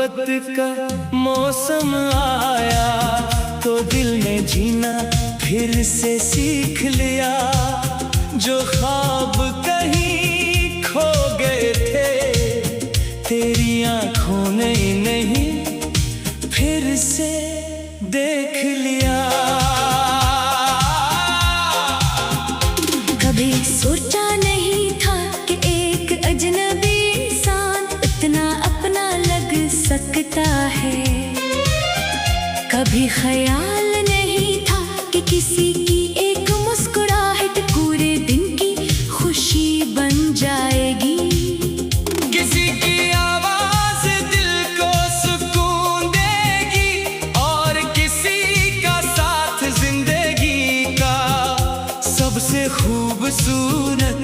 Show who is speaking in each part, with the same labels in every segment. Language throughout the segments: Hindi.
Speaker 1: मोहब्बत का मौसम आया तो दिल ने जीना फिर से सीख लिया। जो ख्वाब कहीं खो गए थे तेरी आंखों ने नहीं फिर से देख लिया।
Speaker 2: कभी सोचा नहीं था कि एक अजनबी इंसान इतना अपना लग सकता है। कभी ख्याल नहीं था कि किसी की एक मुस्कुराहट पूरे दिन की खुशी बन जाएगी।
Speaker 1: किसी की आवाज दिल को सुकून देगी और किसी का साथ जिंदगी का सबसे खूबसूरत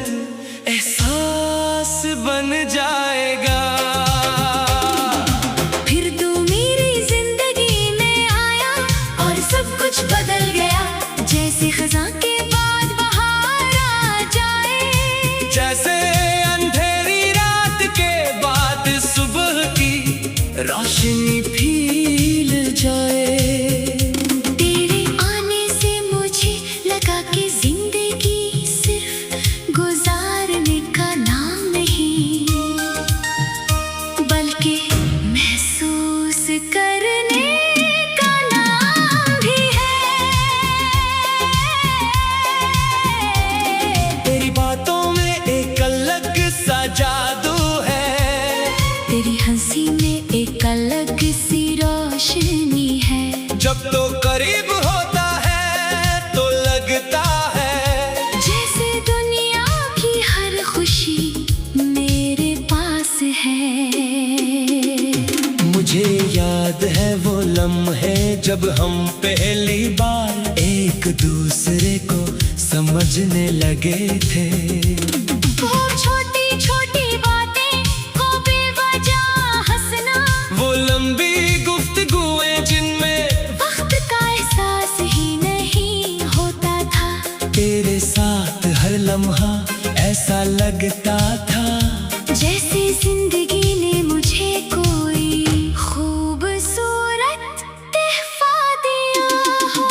Speaker 1: एहसास बन जाएगा।
Speaker 2: फिर तू मेरी जिंदगी में आया और सब कुछ बदल गया। जैसे खज़ां के बाद बहार आ जाए,
Speaker 1: जैसे अंधेरी रात के बाद सुबह की रोशनी फील जाए।
Speaker 2: तेरे आने से मुझे लगा कि जिंदगी सिर्फ गुजारने का नाम नहीं बल्कि महसूस करने का नाम भी है।
Speaker 1: तेरी बातों में एक अलग सा जादू है,
Speaker 2: तेरी हंसी में एक अलग सी रोशनी है।
Speaker 1: जब तो करीब होता है तो लगता है
Speaker 2: जैसे दुनिया की हर खुशी मेरे पास है।
Speaker 1: मुझे याद है वो लम्हे जब हम पहली बार एक दूसरे को समझने लगे थे।
Speaker 2: वो छोटी छोटी बातें को बेवजह हंसना,
Speaker 1: वो लंबी गुफ्तगूएं जिनमें
Speaker 2: वक्त का एहसास ही नहीं होता था।
Speaker 1: तेरे साथ हर लम्हा ऐसा लगता था
Speaker 2: जैसे जिंदगी ने मुझे कोई खूबसूरत तोहफा दिया हो।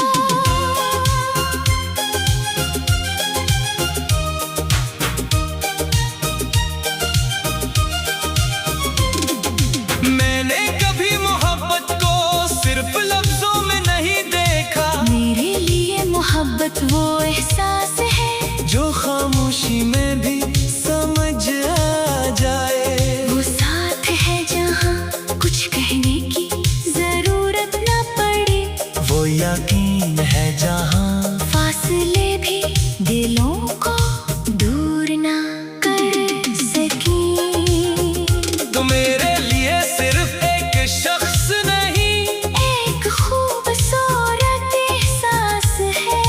Speaker 1: मैंने कभी मोहब्बत को सिर्फ लफ्जों में नहीं देखा।
Speaker 2: मेरे लिए मोहब्बत वो एहसास है
Speaker 1: जो खामोशी में भी समझ आ जाए।
Speaker 2: वो साथ है जहाँ कुछ कहने की जरूरत न पड़े।
Speaker 1: वो यकीन है जहाँ
Speaker 2: फासले भी दिलों को दूर न कर सके।
Speaker 1: तो मेरे लिए सिर्फ एक शख्स नहीं,
Speaker 2: एक खूबसूरत एहसास है।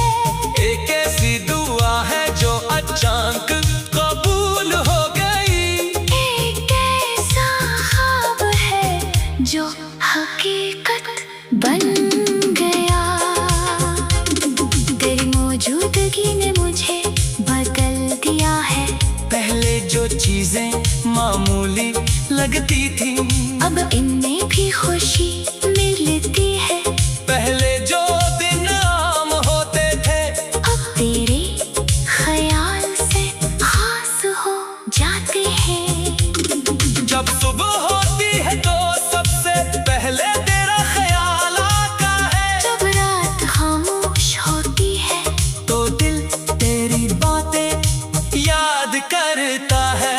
Speaker 1: एक ऐसी दुआ है जो अचानक कबूल हो गई।
Speaker 2: एक ऐसा ख्वाब है जो हकीकत बन गया। तेरी मौजूदगी ने मुझे बदल दिया है।
Speaker 1: पहले जो चीजें मामूली लगती थी
Speaker 2: अब इनमें भी खुशी मिलती है।
Speaker 1: पहले जो दिन आम होते थे
Speaker 2: अब तेरे ख्याल से खास हो जाते हैं।
Speaker 1: जब सुबह होती है तो सबसे पहले तेरा ख्याल आता है।
Speaker 2: जब रात खामोश होती है
Speaker 1: तो दिल तेरी बातें याद करता है।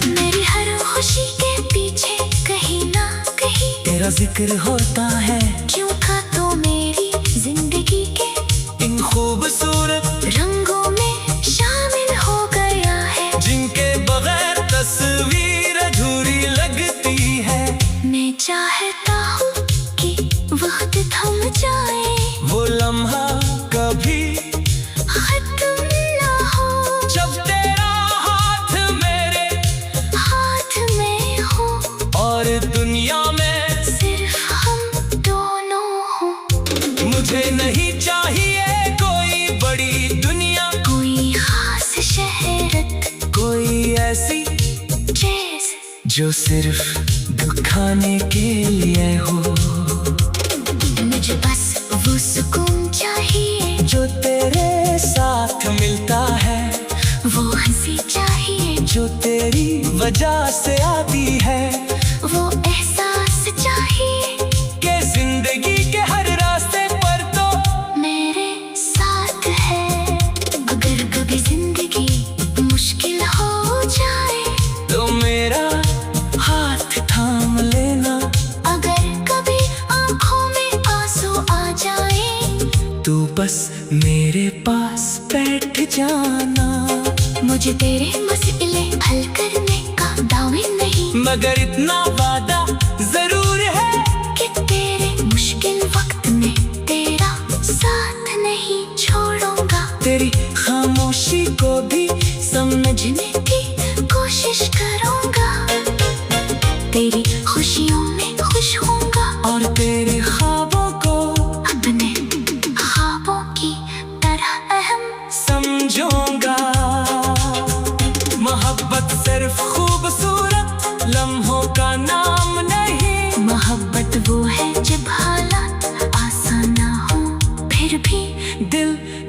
Speaker 2: मेरी हर खुशी के पीछे कहीं ना कहीं
Speaker 1: तेरा जिक्र होता है।
Speaker 2: क्यों था तो मेरी जिंदगी के
Speaker 1: इन खूबसूरत
Speaker 2: रंगों में शामिल हो गया है।
Speaker 1: जिनके बगैर तस्वीर अधूरी लगती है।
Speaker 2: मैं चाहता हूँ कि वक्त थम जाए,
Speaker 1: वो लम्हा कभी
Speaker 2: खत्म ना हो।
Speaker 1: जब तेरा हाथ मेरे
Speaker 2: हाथ में हो
Speaker 1: और दुनिया में
Speaker 2: सिर्फ हम दोनों हो।
Speaker 1: मुझे नहीं चाहिए कोई बड़ी दुनिया,
Speaker 2: कोई खास शहरत,
Speaker 1: कोई ऐसी
Speaker 2: जैसे
Speaker 1: जो सिर्फ खाने के लिए हो।
Speaker 2: मुझे बस वो सुकून चाहिए
Speaker 1: जो तेरे साथ मिलता है,
Speaker 2: वो हंसी चाहिए
Speaker 1: जो तेरी वजह से आती है,
Speaker 2: वो एहसास चाहिए
Speaker 1: कि जिंदगी के हर रास्ते पर तो
Speaker 2: मेरे साथ है। अगर कभी जिंदगी मुश्किल हो जाए
Speaker 1: तो मेरा हाथ थाम लेना।
Speaker 2: अगर कभी आंखों में आंसू आ जाए
Speaker 1: तू बस मेरे पास बैठ जाना।
Speaker 2: मुझे तेरे मसले हल करने का दावे नहीं,
Speaker 1: मगर इतना वादा जरूर है
Speaker 2: कि तेरे मुश्किल वक्त में तेरा साथ नहीं छोड़ूंगा।
Speaker 1: तेरी खामोशी को भी
Speaker 2: समझने की कोशिश करूंगा, तेरी खुशियों में खुश होऊंगा
Speaker 1: और तेरे ख्वाबों को
Speaker 2: अपने ख्वाबों की तरह अहम
Speaker 1: समझूंगा। मोहब्बत सिर्फ खूबसूरत लम्हों का नाम नहीं,
Speaker 2: मोहब्बत वो है जब हालात आसान ना हो फिर भी
Speaker 1: दिल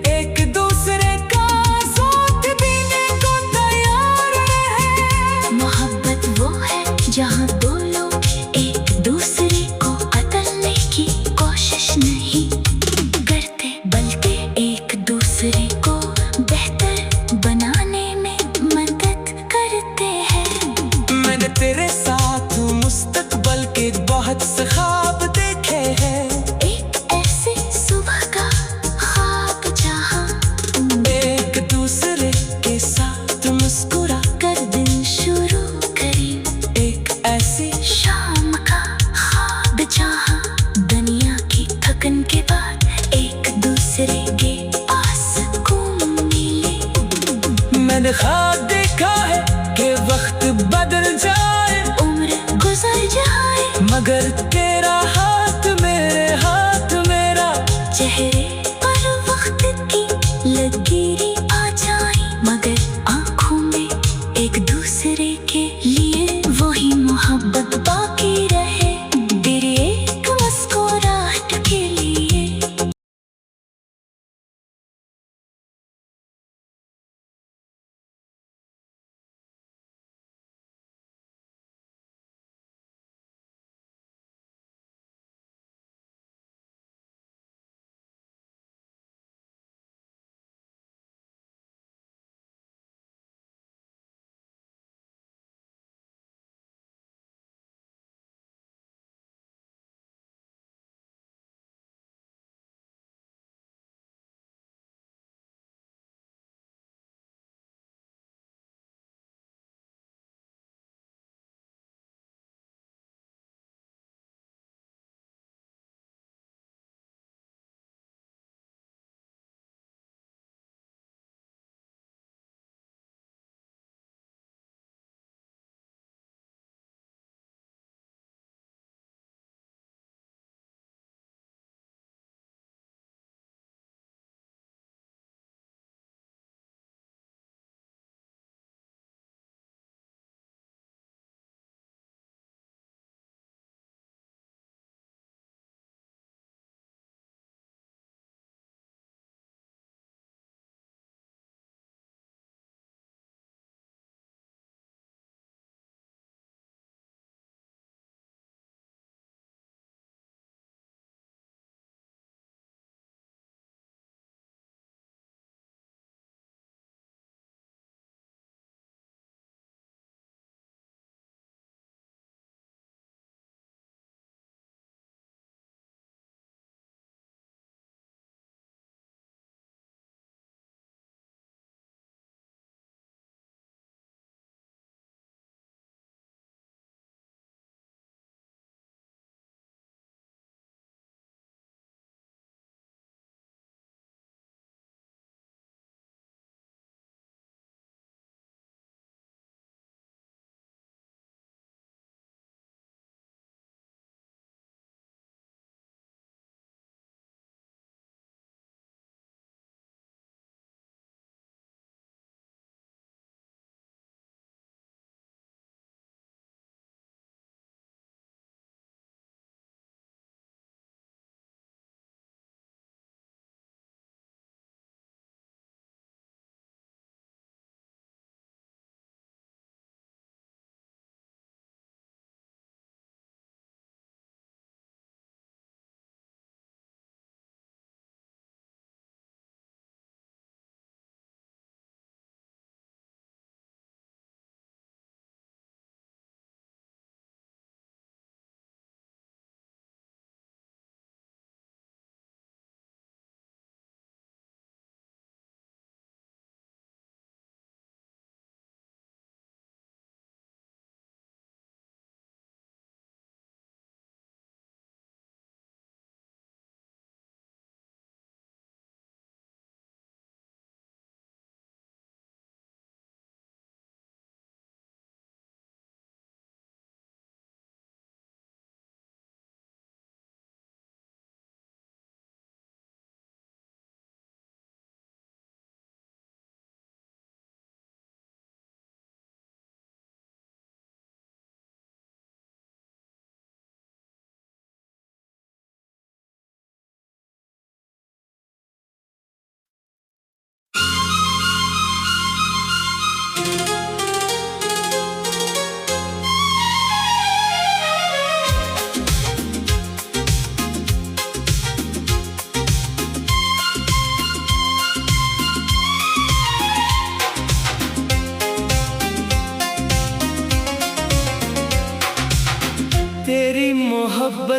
Speaker 1: एक दूसरे का साथ देने को तैयार रहे।
Speaker 2: मोहब्बत वो है जहाँ दो लोग एक दूसरे को बदलने की कोशिश नहीं करते, बल्कि एक दूसरे को बेहतर बनाने में मदद करते हैं।
Speaker 1: मैंने तेरे साथ मुस्तकबल के बहुत से ख्वाब देखे हैं।
Speaker 2: एक ऐसी सुबह का ख्वाब जहाँ
Speaker 1: एक दूसरे के साथ मुस्कुरा
Speaker 2: कर दिन शुरू करें,
Speaker 1: एक ऐसी
Speaker 2: शाम का ख्वाब जहाँ दुनिया की थकन के बाद एक दूसरे के पास घूम मिले।
Speaker 1: मैंने ख्वाब देखा है कि वक्त बदल जाए,
Speaker 2: उम्र गुजर जाए
Speaker 1: मगर तेरा हाथ मेरे हाथ मेरा
Speaker 2: चेहरे पर वक्त की लकीरें आ जाए, मगर आंखों में एक दूसरे के लिए वही मोहब्बत बाकी रहे। तेरी एक मुस्कुराहट के लिए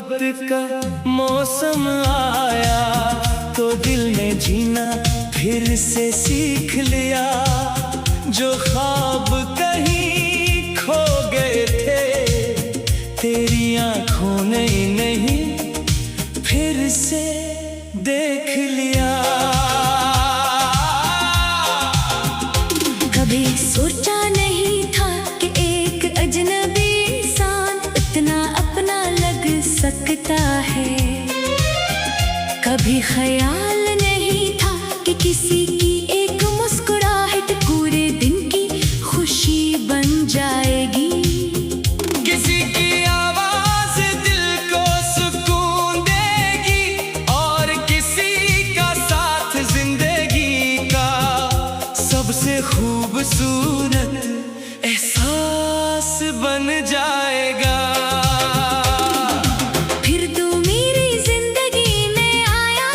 Speaker 1: मोहब्बत का मौसम आया तो दिल ने जीना फिर से सीख लिया। जो ख्वाब कहीं खो गए थे तेरी आंखों ने नहीं फिर से देख लिया।
Speaker 2: कभी सोचा नहीं था कि एक अजनबी इंसान इतना अपना लग सकता है। कभी ख्याल नहीं था कि किसी की एक मुस्कुराहट पूरे दिन की खुशी बन जाएगी।
Speaker 1: किसी की आवाज दिल को सुकून देगी और किसी का साथ जिंदगी का सबसे खूबसूरत एहसास बन जाएगा।
Speaker 2: फिर तू मेरी जिंदगी में आया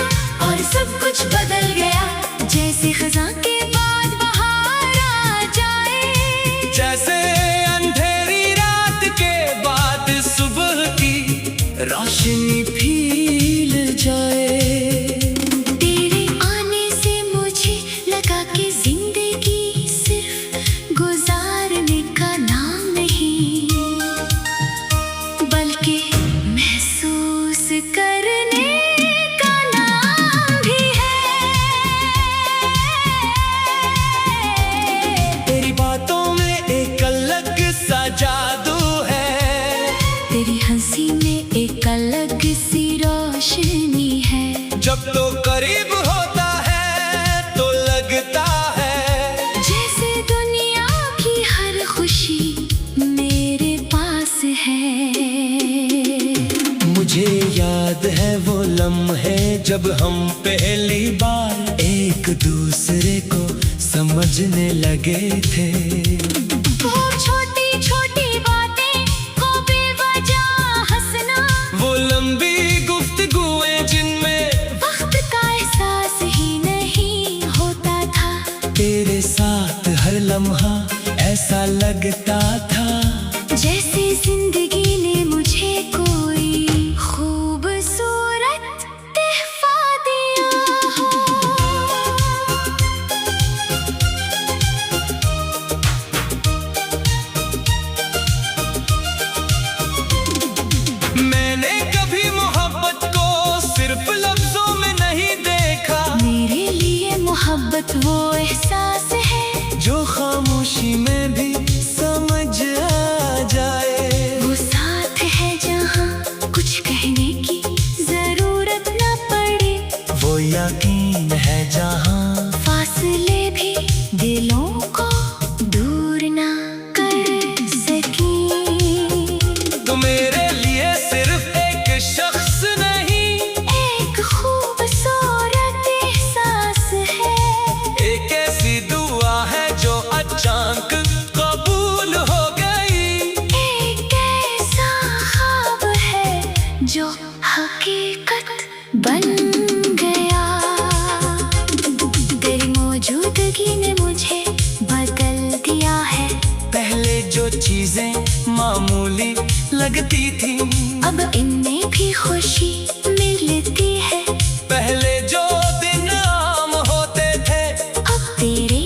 Speaker 2: और सब कुछ बदल गया। जैसे खज़ां के बाद बहार आ जाए,
Speaker 1: जैसे अंधेरी रात के बाद सुबह की रोशनी फील जाए।
Speaker 2: तेरे आने से मुझे लगा कि जिंदगी सिर्फ गुजारने का नाम नहीं बल्कि महसूस करने का नाम भी है।
Speaker 1: तेरी बातों में एक अलग सा जादू है,
Speaker 2: तेरी हंसी में एक अलग सी रोशनी है।
Speaker 1: जब तो करीब होता है तो लगता है
Speaker 2: जैसे दुनिया की हर खुशी मेरे पास है।
Speaker 1: मुझे याद है वो लम्हे जब हम पहली बार एक दूसरे को समझने लगे थे।
Speaker 2: वो छोटी छोटी बातें को बेवजह हंसना,
Speaker 1: वो लंबी गुफ्तगूएं जिनमें
Speaker 2: वक्त का एहसास ही नहीं होता था।
Speaker 1: तेरे साथ हर लम्हा ऐसा लगता था
Speaker 2: जैसे जिंदगी ने मुझे कोई खूबसूरत तोहफा दिया हो।
Speaker 1: मैंने कभी मोहब्बत को सिर्फ लफ्जों में नहीं देखा।
Speaker 2: मेरे लिए मोहब्बत वो एहसास है
Speaker 1: जो खामोशी में भी समझ आ जाए।
Speaker 2: वो साथ है जहाँ कुछ कहने की जरूरत न पड़े।
Speaker 1: वो यकीन है जहाँ
Speaker 2: फासले भी दिलों को दूर ना कर सकी।
Speaker 1: तो मेरे लिए सिर्फ एक शख्स नहीं,
Speaker 2: एक खूबसूरत एहसास है।
Speaker 1: एक ऐसी दुआ है जो अचानक कबूल हो गई।
Speaker 2: एक ऐसा ख्वाब है जो हकीकत बन गया। तेरी मौजूदगी ने मुझे बदल दिया है।
Speaker 1: पहले जो चीजें मामूली लगती थी
Speaker 2: अब इनमें भी खुशी मिलती है।
Speaker 1: पहले जो दिन आम होते थे
Speaker 2: अब तेरे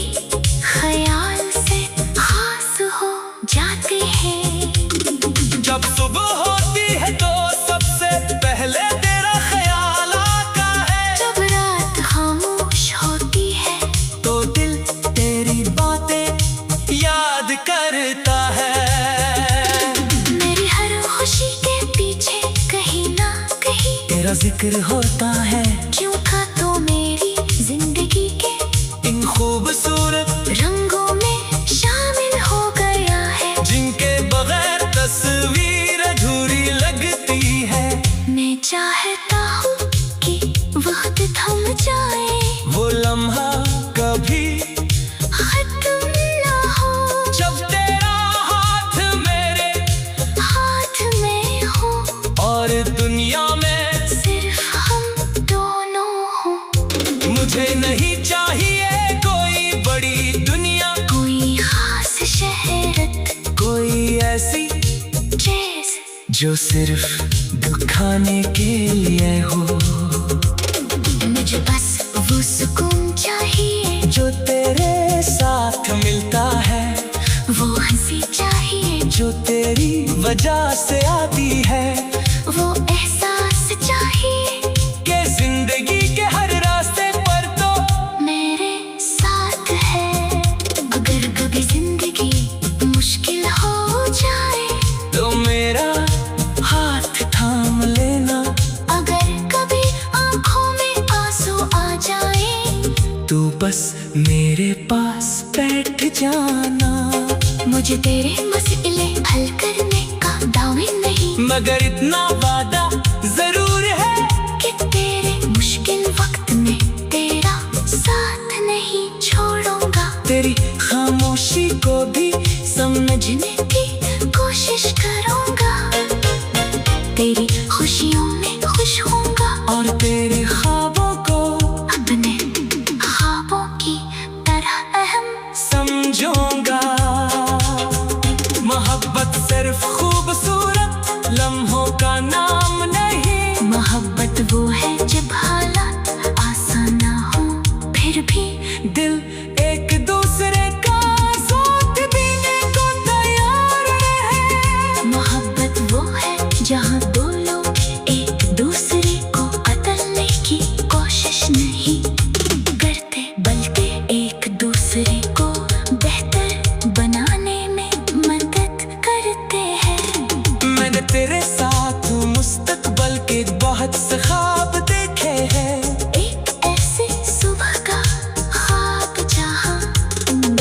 Speaker 2: ख्याल से खास हो जाते हैं।
Speaker 1: जब सुबह होती है तो सबसे पहले तेरा ख्याल आता है।
Speaker 2: जब रात खामोश होती है
Speaker 1: तो दिल तेरी बातें याद करता है।
Speaker 2: मेरी हर खुशी के पीछे कहीं ना कहीं
Speaker 1: तेरा जिक्र होता है।
Speaker 2: क्यों था तो मेरी जिंदगी के
Speaker 1: इन खूबसूरत
Speaker 2: रंगों में शामिल हो गया है।
Speaker 1: जिनके बगैर तस्वीर अधूरी लगती है।
Speaker 2: मैं चाहता हूँ कि वक्त थम जाए,
Speaker 1: वो लम्हा कभी
Speaker 2: खत्म ना हो।
Speaker 1: जब तेरा हाथ मेरे
Speaker 2: हाथ में हो
Speaker 1: और दुनिया में
Speaker 2: सिर्फ हम दोनों हो।
Speaker 1: मुझे नहीं चाहिए कोई बड़ी दुनिया,
Speaker 2: कोई खास शहरत
Speaker 1: कोई ऐसी
Speaker 2: जैसे
Speaker 1: जो सिर्फ दुख खाने के लिए हो।
Speaker 2: मुझे बस वो सुकून चाहिए
Speaker 1: जो तेरे साथ मिलता है,
Speaker 2: वो हंसी चाहिए
Speaker 1: जो तेरी वजह से आती है,
Speaker 2: वो एहसास चाहिए
Speaker 1: कि जिंदगी के हर रास्ते पर तो
Speaker 2: मेरे साथ है। अगर कभी जिंदगी मुश्किल हो जाए
Speaker 1: तो मेरा हाथ थाम लेना।
Speaker 2: अगर कभी आंखों में आंसू आ जाए
Speaker 1: तू बस मेरे पास बैठ जाना।
Speaker 2: मुझे तेरे मसले हल करने का दावे नहीं,
Speaker 1: मगर इतना वादा जरूर है
Speaker 2: कि तेरे मुश्किल वक्त में तेरा साथ नहीं छोड़ूंगा।
Speaker 1: तेरी खामोशी को भी
Speaker 2: समझने की कोशिश करूंगा, तेरी खुशियों में खुश होऊंगा
Speaker 1: और तेरे ख्वाबों को
Speaker 2: अपने ख्वाबों की तरह अहम
Speaker 1: समझूंगा। मोहब्बत सिर्फ खूबसूरत लम्हों का नाम नहीं,
Speaker 2: मोहब्बत वो है जब हालात आसान ना हो फिर भी
Speaker 1: दिल एक दूसरे का साथ देने को तैयार रहे।
Speaker 2: मोहब्बत वो है जहाँ दो लोग एक दूसरे को बदलने की कोशिश नहीं करते, बल्कि एक दूसरे को बेहतर बनाने में मदद करते हैं।
Speaker 1: मैंने तेरे साथ मुस्तकबल के बहुत से ख्वाब देखे हैं,
Speaker 2: एक ऐसी सुबह का ख्वाब जहाँ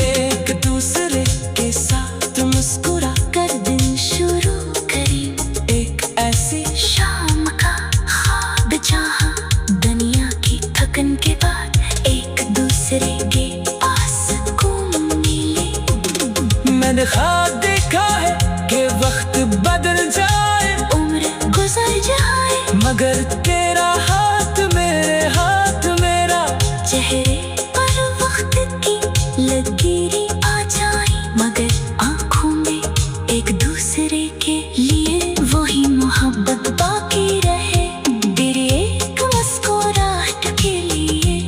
Speaker 1: एक दूसरे के साथ मुस्कुरा
Speaker 2: कर दिन शुरू करें,
Speaker 1: एक ऐसी
Speaker 2: शाम का ख्वाब जहाँ दुनिया की थकन के बाद एक दूसरे के पास सुकून मिले।
Speaker 1: मैंने ख्वाब देखा है कि वक्त बदल जाए,
Speaker 2: उम्र गुजर जाए
Speaker 1: मगर तेरा हाथ मेरे हाथ मेरा
Speaker 2: चेहरे पर वक्त की लकीरें आ जाए, मगर आंखों में एक दूसरे के लिए वही मोहब्बत बाकी रहे। तेरी एक मुस्कुराहट के लिए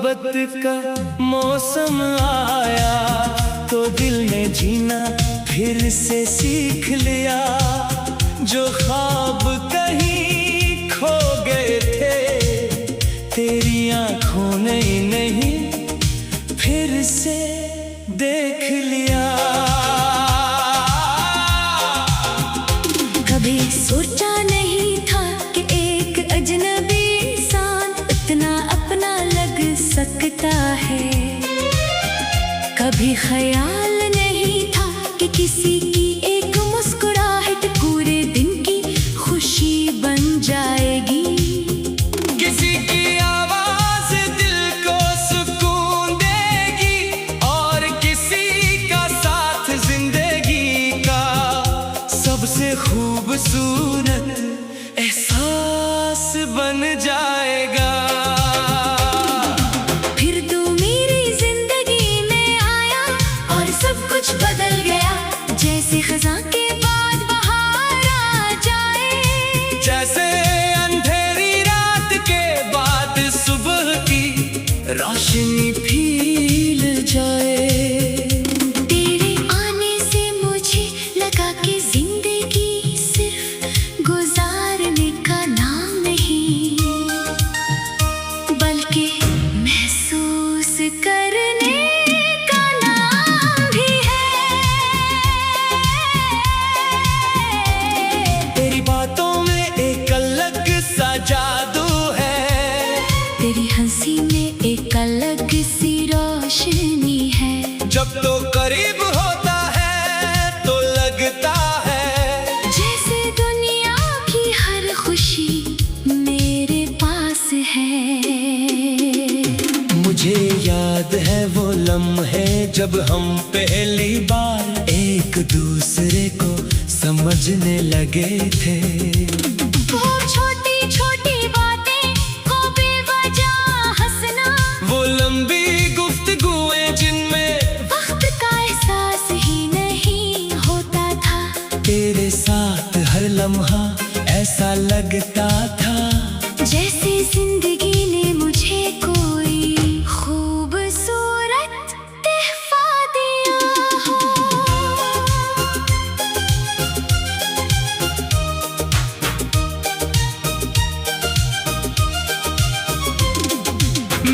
Speaker 1: मोहब्बत का मौसम आया तो दिल ने जीना फिर से सीख लिया। जो ख्वाब कहीं खो गए थे तेरी आंखों ने नहीं फिर से देख लिया।
Speaker 2: कभी सोचा नहीं था कि एक अजनबी इंसान इतना अपना लग सकता है। कभी ख्याल नहीं था कि किसी की एक मुस्कुराहट पूरे दिन की खुशी बन जाएगी।
Speaker 1: किसी की आवाज दिल को सुकून देगी और किसी का साथ जिंदगी का सबसे खूबसूरत एहसास बन जाएगा।
Speaker 2: फिर तू मेरी जिंदगी में आया और सब कुछ बदल गया। जैसे खज़ां के बाद बहार आ जाए,
Speaker 1: जैसे अंधेरी रात के बाद सुबह की रोशनी फील जाए।
Speaker 2: तेरे आने से मुझे लगा कि जिंदगी सिर्फ गुजारने का नाम नहीं बल्कि महसूस करने का नाम भी है।
Speaker 1: तेरी बातों में एक अलग सा जादू है।
Speaker 2: तेरी हंसी में एक अलग सी रोशनी है।
Speaker 1: जब तो करीब होता है तो लगता है
Speaker 2: जैसे दुनिया की हर खुशी मेरे पास है।
Speaker 1: मुझे याद है वो लम्हे जब हम पहली बार एक दूसरे को समझने लगे थे।
Speaker 2: वो छोटी छोटी बातें को बेवजह हंसना,
Speaker 1: वो लंबी गुफ्तगूएं जिनमें
Speaker 2: वक्त का एहसास ही नहीं होता था।
Speaker 1: तेरे साथ हर लम्हा ऐसा लगता था
Speaker 2: जैसे जिंदगी ने मुझे कोई खूबसूरत तोहफा दिया हो।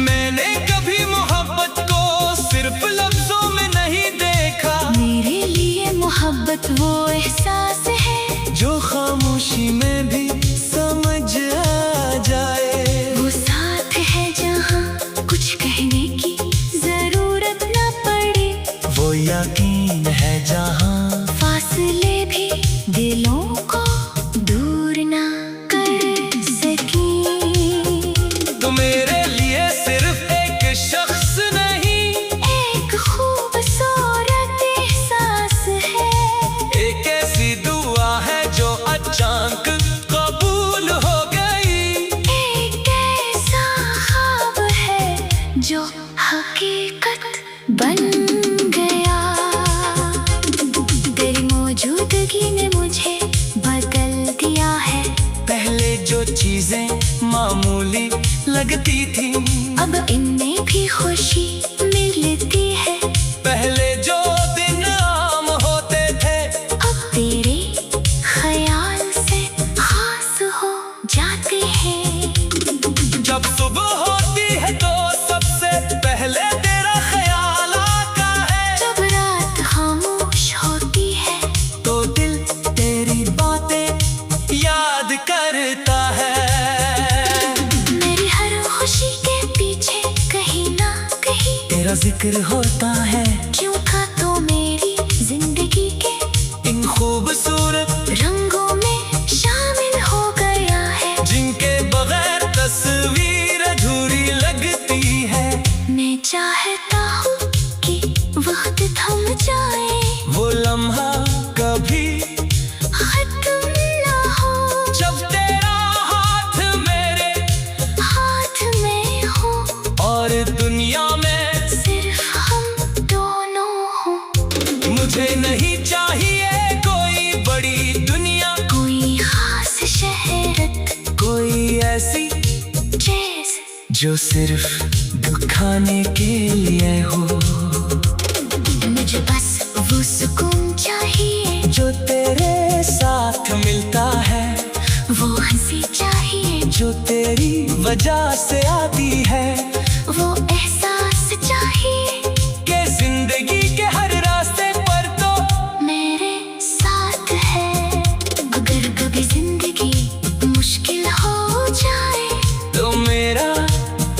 Speaker 1: मैंने कभी मोहब्बत को सिर्फ लफ्जों में नहीं देखा।
Speaker 2: मेरे लिए मोहब्बत वो एहसास है
Speaker 1: जो खामोशी में भी समझ आ जाए।
Speaker 2: वो साथ है जहाँ कुछ कहने की जरूरत न पड़े।
Speaker 1: वो यकीन है जहाँ
Speaker 2: फासले भी दिलों को दूर न कर सकी।
Speaker 1: तो मेरे लिए सिर्फ एक शख्स नहीं
Speaker 2: एक खूबसूरत एहसास है।
Speaker 1: एक ऐसी दुआ है जो अचानक कबूल हो गई।
Speaker 2: एक ऐसा ख्वाब है जो हकीकत बन गया। तेरी मौजूदगी ने मुझे बदल दिया है।
Speaker 1: पहले जो चीजें मामूली लगती थी
Speaker 2: अब इनमें भी खुशी मिलती है।
Speaker 1: पहले जो दिन आम होते थे
Speaker 2: अब तेरे ख्याल से खास हो जाते हैं।
Speaker 1: जब सुबह होती है तो सबसे पहले तेरा ख्याल आता है।
Speaker 2: जब रात खामोश होती है
Speaker 1: तो दिल तेरी बातें याद करता है।
Speaker 2: मेरी हर खुशी के पीछे कहीं ना कहीं
Speaker 1: तेरा जिक्र होता है।
Speaker 2: क्यों था तो मेरी जिंदगी के
Speaker 1: इन खूबसूरत
Speaker 2: रंगों में शामिल हो गया है।
Speaker 1: जिनके बगैर तस्वीर अधूरी लगती है।
Speaker 2: मैं चाहता हूँ कि वक्त थम जाए,
Speaker 1: वो लम्हा कभी
Speaker 2: खत्म ना हो।
Speaker 1: जब तेरा हाथ मेरे
Speaker 2: हाथ में हो
Speaker 1: और दुनिया में
Speaker 2: सिर्फ हम दोनों हो।
Speaker 1: मुझे नहीं चाहिए कोई बड़ी दुनिया,
Speaker 2: कोई खास शहरत
Speaker 1: कोई ऐसी
Speaker 2: जैसे
Speaker 1: जो सिर्फ दुख सिखाने के लिए हो।
Speaker 2: मुझे बस वो सुकून चाहिए
Speaker 1: जो तेरे साथ मिलता है,
Speaker 2: वो हंसी चाहिए
Speaker 1: जो तेरी वजह से आती है,
Speaker 2: वो एहसास चाहिए
Speaker 1: कि जिंदगी के हर रास्ते पर तो
Speaker 2: मेरे साथ है। अगर कभी जिंदगी मुश्किल हो जाए
Speaker 1: तो मेरा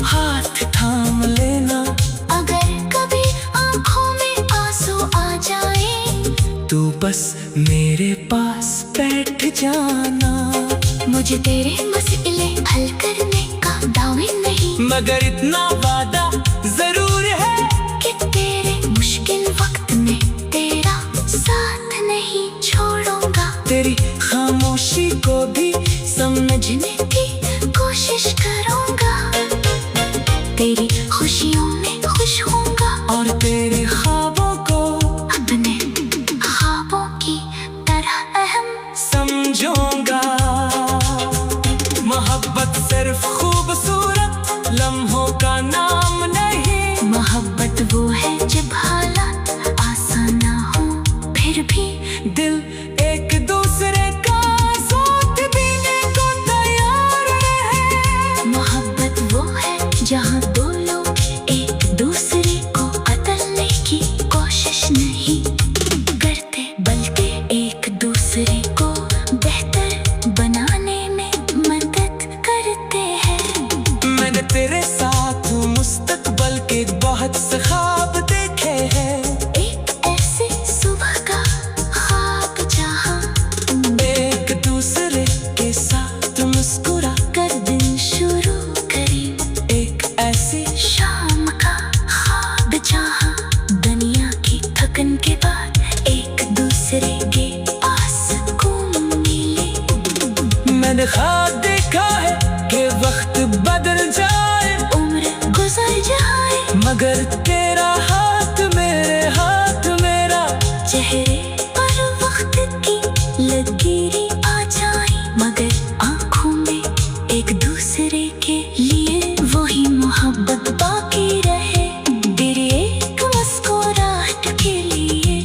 Speaker 1: हाथ थाम लेना।
Speaker 2: अगर कभी आंखों में आंसू आ जाए
Speaker 1: तू बस मेरे पास बैठ जाना।
Speaker 2: मुझे तेरे मसले हल करने का दावे नहीं,
Speaker 1: मगर इतना वादा जरूर है
Speaker 2: कि तेरे मुश्किल वक्त में तेरा साथ नहीं छोड़ूंगा।
Speaker 1: तेरी खामोशी को भी
Speaker 2: समझने की कोशिश करूंगा, तेरी खुशियों में खुश होऊंगा
Speaker 1: और तेरे ख्वाबों को
Speaker 2: अपने ख्वाबों की तरह अहम
Speaker 1: समझूंगा। मोहब्बत सिर्फ खूबसूरत लम्हों का नाम नहीं।
Speaker 2: मोहब्बत वो है जब हालात आसान ना हो फिर भी
Speaker 1: दिल एक दूसरे का साथ देने को तैयार रहे।
Speaker 2: मोहब्बत वो है जहाँ दो लोग एक दूसरे को बदलने की कोशिश नहीं करते, बल्कि एक दूसरे को बेहतर बनाने में मदद करते हैं।
Speaker 1: मैंने तेरे साथ मुस्तकबल के बहुत से ख्वाब देखे हैं।
Speaker 2: एक ऐसी सुबह का ख्वाब जहाँ
Speaker 1: एक दूसरे के साथ मुस्कुरा
Speaker 2: कर दिन शुरू करें,
Speaker 1: एक ऐसी
Speaker 2: शाम का ख्वाब जहाँ दुनिया की थकन के बाद एक दूसरे के पास सुकून मिले।
Speaker 1: मैंने ख्वाब देखा है कि वक्त बदल जाए,
Speaker 2: उम्र गुजर जाए
Speaker 1: मगर तेरा हाथ मेरे हाथ मेरा
Speaker 2: चेहरे पर वक्त की लकीरें आ जाए, मगर आंखों में एक दूसरे के लिए वही मोहब्बत बाकी रहे। तेरी एक मुस्कुराहट के लिए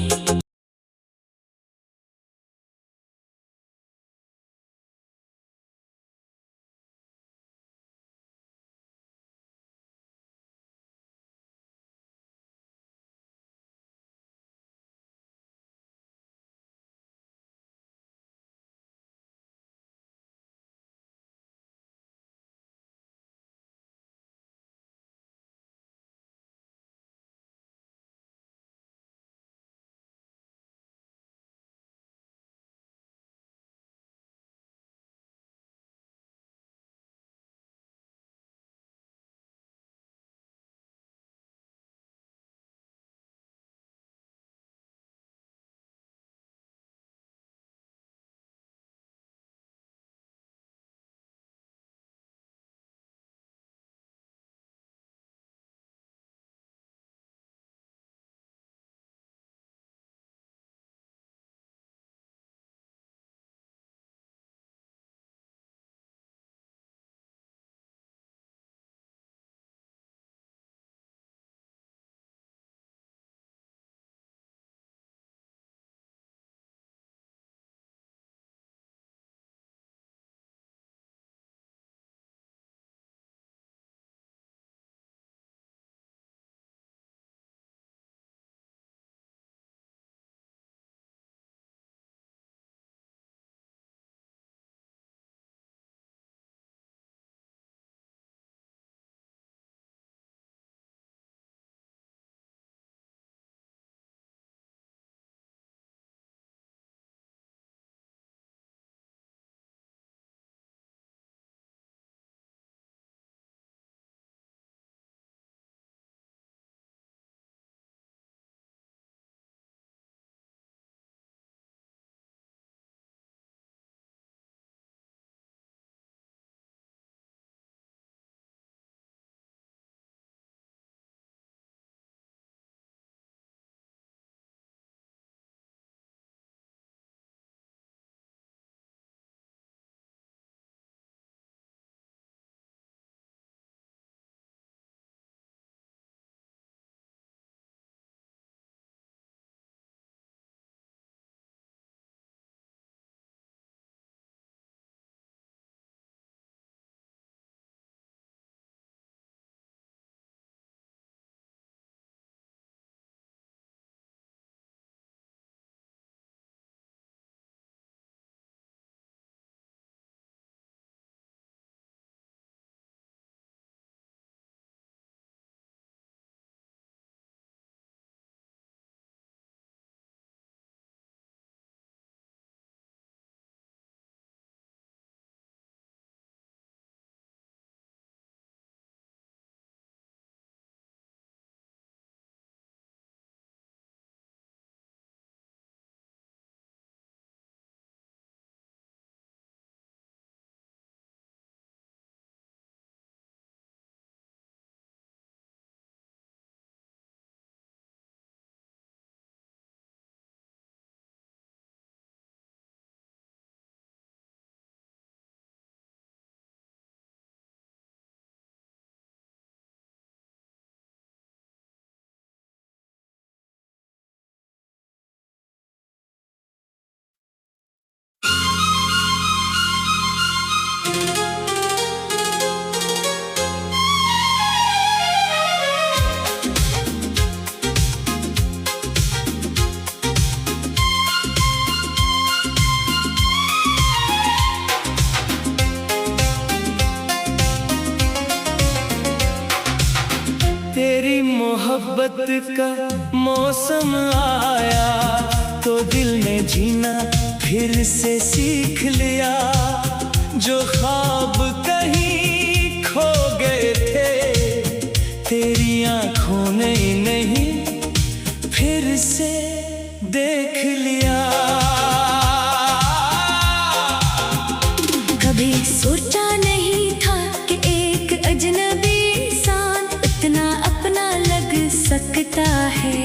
Speaker 1: मोहब्बत का मौसम आया तो दिल ने जीना फिर से सीख लिया। जो ख्वाब कहीं खो गए थे तेरी आंखों ने नहीं फिर से देख लिया।
Speaker 2: कभी सोचा नहीं था कि एक अजनबी इंसान इतना अपना लग सकता है।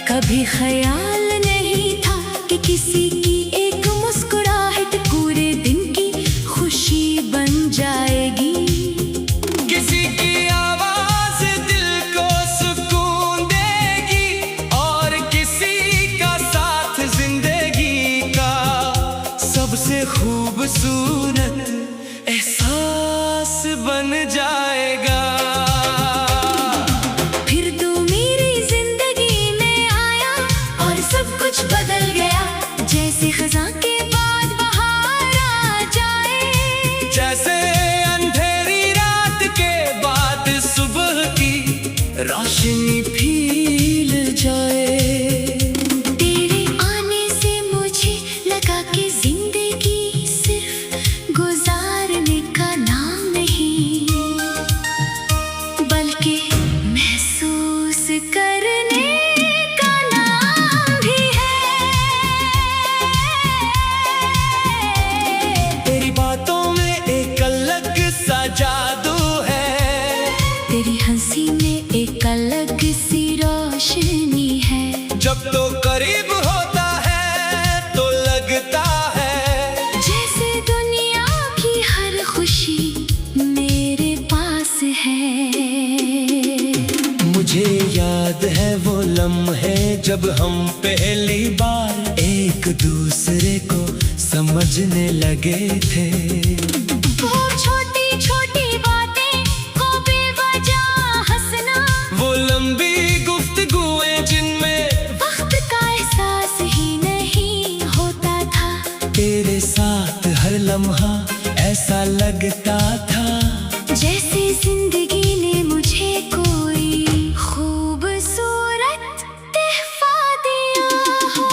Speaker 2: कभी ख्याल नहीं था कि किसी की एक मुस्कुराहट पूरे दिन की खुशी बन जाएगी।
Speaker 1: किसी की आवाज दिल को सुकून देगी और किसी का साथ जिंदगी का सबसे खूबसूरत एहसास बन जाएगा।
Speaker 2: फिर तू मेरी जिंदगी में आया और सब कुछ बदल गया। जैसे खज़ां के बाद बहार आ जाए,
Speaker 1: जैसे अंधेरी रात के बाद सुबह की रोशनी फील जाए।
Speaker 2: तेरे आने से मुझे लगा कि जिंदगी सिर्फ गुजारने का नाम नहीं बल्कि महसूस करने का नाम भी है।
Speaker 1: तेरी बातों में एक अलग सा जादू है,
Speaker 2: तेरी हंसी में एक अलग सी रोशनी है।
Speaker 1: जब तो करीब होता है तो लगता है
Speaker 2: जैसे दुनिया की हर खुशी मेरे पास है।
Speaker 1: मुझे याद है वो लम्हे जब हम पहली बार एक दूसरे को समझने लगे थे।
Speaker 2: वो छोटी छोटी बातें को बेवजह हंसना,
Speaker 1: वो लंबी गुफ्तगूएं जिनमें
Speaker 2: वक्त का एहसास ही नहीं होता था।
Speaker 1: तेरे साथ हर लम्हा ऐसा लगता था
Speaker 2: जैसे जिंदगी ने मुझे कोई खूबसूरत तोहफा दिया हो।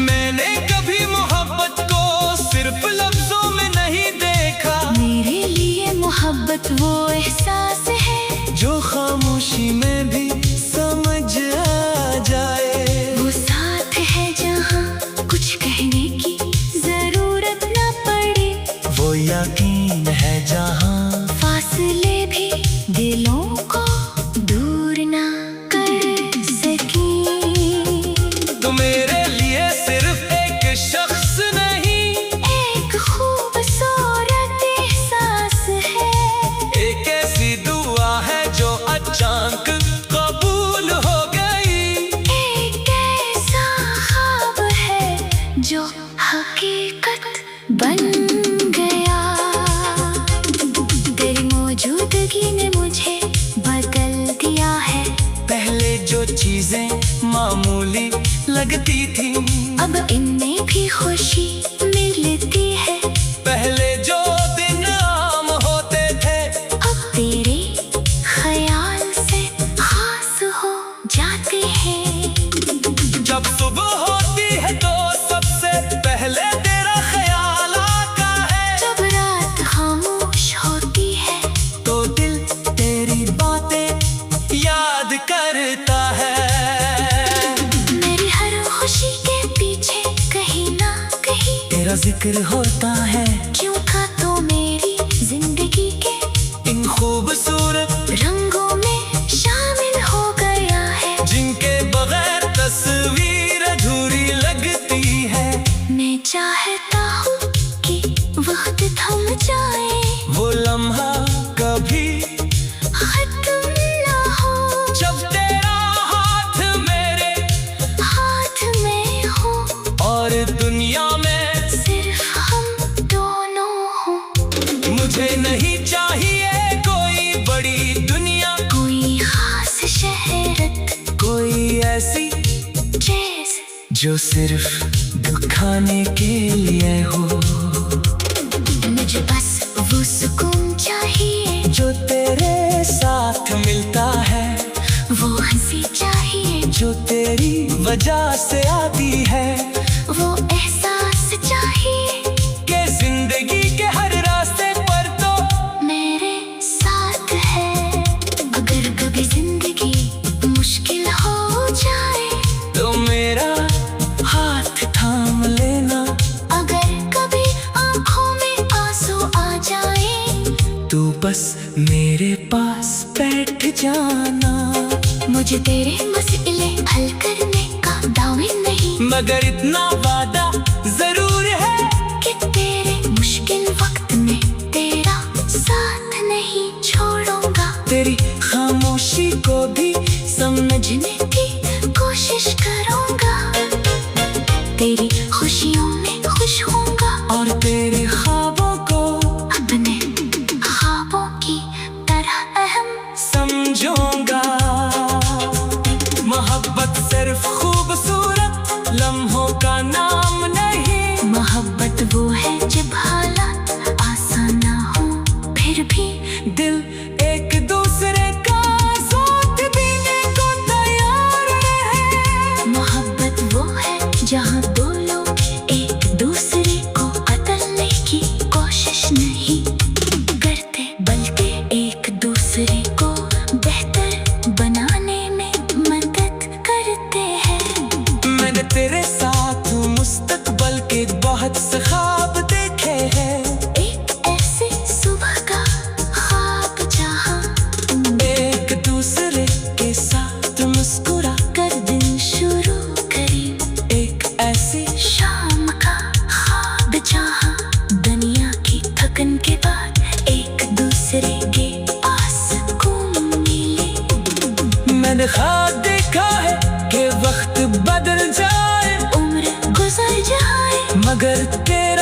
Speaker 1: मैंने कभी मोहब्बत को सिर्फ लफ्जों में नहीं देखा।
Speaker 2: मेरे लिए मोहब्बत वो एहसास है
Speaker 1: जो खामोशी में भी समझ आ जाए।
Speaker 2: वो साथ है जहाँ कुछ कहने की जरूरत न पड़े।
Speaker 1: वो यकीन है जहाँ
Speaker 2: फासले भी दिलों को दूर न कर सकी।
Speaker 1: तो मेरे लिए सिर्फ एक शख्स नहीं,
Speaker 2: एक खूबसूरत एहसास है।
Speaker 1: एक ऐसी दुआ है जो अचानक कबूल हो गई।
Speaker 2: एक ऐसा ख्वाब है जो हकीकत बन गया। तेरी मौजूदगी ने मुझे बदल दिया है।
Speaker 1: पहले जो चीजें मामूली लगती थी
Speaker 2: अब इनमें भी खुशी मिलती है।
Speaker 1: पहले जो दिन आम होते थे
Speaker 2: अब तेरे ख्याल से खास हो जाते हैं।
Speaker 1: जब सुबह होती है तो सबसे पहले तेरा ख्याल आता है।
Speaker 2: जब रात खामोश होती है
Speaker 1: तो दिल तेरी बातें याद करता है।
Speaker 2: मेरी हर खुशी के पीछे कहीं ना कहीं
Speaker 1: तेरा जिक्र होता है।
Speaker 2: क्यों था तो मेरी जिंदगी के
Speaker 1: इन खूबसूरत
Speaker 2: रंगों में शामिल हो गया है।
Speaker 1: जिनके बगैर तस्वीर अधूरी लगती है।
Speaker 2: मैं चाहता हूँ कि वक्त थम जाए,
Speaker 1: वो लम्हा कभी
Speaker 2: खत्म ना हो।
Speaker 1: जब तेरा हाथ मेरे
Speaker 2: हाथ में हो
Speaker 1: और दुनिया में
Speaker 2: सिर्फ हम दोनों हो।
Speaker 1: मुझे नहीं चाहिए कोई बड़ी दुनिया,
Speaker 2: कोई खास शहरत,
Speaker 1: कोई ऐसी
Speaker 2: जैसे
Speaker 1: जो सिर्फ दुखा वजह से आती है।
Speaker 2: वो एहसास चाहिए
Speaker 1: कि जिंदगी के हर रास्ते पर तो
Speaker 2: मेरे साथ है। अगर कभी जिंदगी मुश्किल हो जाए
Speaker 1: तो मेरा हाथ थाम लेना।
Speaker 2: अगर कभी आंखों में आंसू आ जाए
Speaker 1: तू बस मेरे पास बैठ जाना।
Speaker 2: मुझे तेरे मसले हल करने का दावे नहीं,
Speaker 1: मगर इतना वादा जरूर है
Speaker 2: कि तेरे मुश्किल वक्त में तेरा साथ नहीं छोड़ूंगा।
Speaker 1: तेरी खामोशी को भी
Speaker 2: समझने की कोशिश करूंगा, तेरी खुशियों में खुश होऊंगा
Speaker 1: और तेरे ख्वाबों को
Speaker 2: अपने ख्वाबों की तरह अहम
Speaker 1: समझूंगा। मोहब्बत सिर्फ खूबसूरत लम्हों का नाम नहीं।
Speaker 2: मोहब्बत वो है जब हालात आसान ना हो फिर भी
Speaker 1: दिल एक दूसरे का साथ देने को तैयार है।
Speaker 2: मोहब्बत वो है जहाँ दो लोग एक दूसरे को बदलने की कोशिश नहीं करते, बल्कि एक दूसरे को बेहतर बनाने में मदद करते हैं।
Speaker 1: मैंने तेरे साथ मुस्तकबल के बहुत से ख्वाब देखे हैं।
Speaker 2: एक ऐसी सुबह का ख्वाब जहाँ
Speaker 1: एक दूसरे के साथ मुस्कुरा
Speaker 2: कर दिन शुरू करें,
Speaker 1: एक ऐसी
Speaker 2: शाम का ख्वाब जहाँ दुनिया की थकन के बाद एक दूसरे के पास घूम मिले।
Speaker 1: मैंने ख्वाब देखा है कि वक्त बदल जाए
Speaker 2: उम्र गुजर जाए
Speaker 1: मगर तेरे